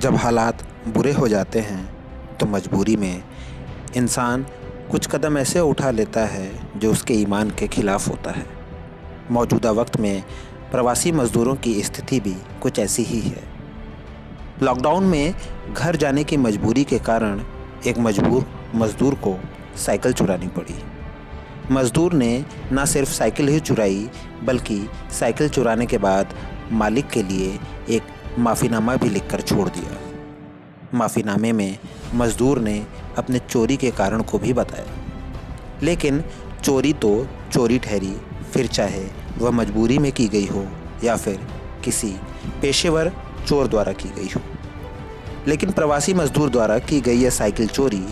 जब हालात बुरे हो जाते हैं तो मजबूरी में इंसान कुछ कदम ऐसे उठा लेता है जो उसके ईमान के खिलाफ होता है। मौजूदा वक्त में प्रवासी मज़दूरों की स्थिति भी कुछ ऐसी ही है। लॉकडाउन में घर जाने की मजबूरी के कारण एक मजबूर मज़दूर को साइकिल चुरानी पड़ी। मज़दूर ने न सिर्फ साइकिल ही चुराई बल्कि साइकिल चुराने के बाद मालिक के लिए एक माफ़ीनामा भी लिखकर छोड़ दिया। माफ़ीनामे में मज़दूर ने अपने चोरी के कारण को भी बताया, लेकिन चोरी तो चोरी ठहरी, फिर चाहे वह मजबूरी में की गई हो या फिर किसी पेशेवर चोर द्वारा की गई हो। लेकिन प्रवासी मज़दूर द्वारा की गई यह साइकिल चोरी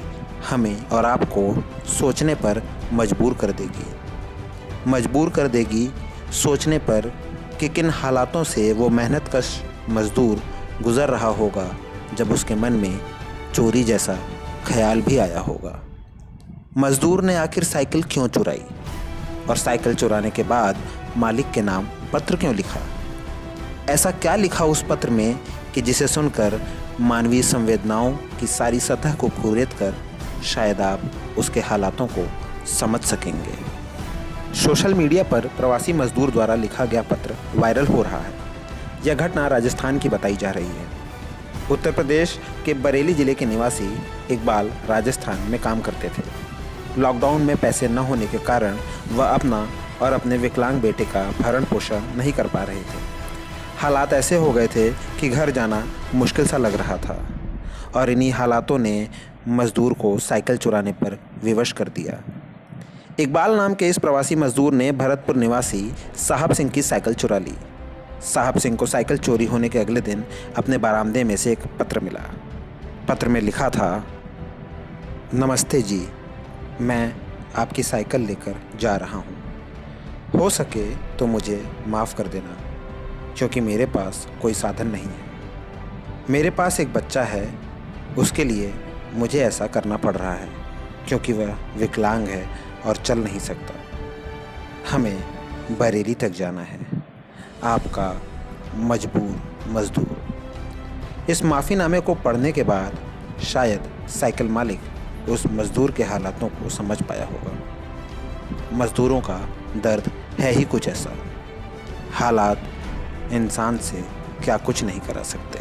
हमें और आपको सोचने पर मजबूर कर देगी सोचने पर कि किन हालातों से वो मेहनतकश मज़दूर गुज़र रहा होगा जब उसके मन में चोरी जैसा ख्याल भी आया होगा। मज़दूर ने आखिर साइकिल क्यों चुराई और साइकिल चुराने के बाद मालिक के नाम पत्र क्यों लिखा? ऐसा क्या लिखा उस पत्र में कि जिसे सुनकर मानवीय संवेदनाओं की सारी सतह को कुरेद कर शायद आप उसके हालातों को समझ सकेंगे। सोशल मीडिया पर प्रवासी मज़दूर द्वारा लिखा गया पत्र वायरल हो रहा है। यह घटना राजस्थान की बताई जा रही है। उत्तर प्रदेश के बरेली ज़िले के निवासी इकबाल राजस्थान में काम करते थे। लॉकडाउन में पैसे न होने के कारण वह अपना और अपने विकलांग बेटे का भरण पोषण नहीं कर पा रहे थे। हालात ऐसे हो गए थे कि घर जाना मुश्किल सा लग रहा था और इन्हीं हालातों ने मज़दूर को साइकिल चुराने पर विवश कर दिया। इकबाल नाम के इस प्रवासी मज़दूर ने भरतपुर निवासी साहब सिंह की साइकिल चुरा ली। साहब सिंह को साइकिल चोरी होने के अगले दिन अपने बरामदे में से एक पत्र मिला। पत्र में लिखा था, नमस्ते जी, मैं आपकी साइकिल लेकर जा रहा हूँ। हो सके तो मुझे माफ़ कर देना क्योंकि मेरे पास कोई साधन नहीं है। मेरे पास एक बच्चा है, उसके लिए मुझे ऐसा करना पड़ रहा है क्योंकि वह विकलांग है और चल नहीं सकता। हमें बरेली तक जाना है। आपका मजबूर मज़दूर। इस माफ़ीनामे को पढ़ने के बाद शायद साइकिल मालिक उस मज़दूर के हालातों को समझ पाया होगा। मज़दूरों का दर्द है ही कुछ ऐसा। हालात इंसान से क्या कुछ नहीं करा सकते।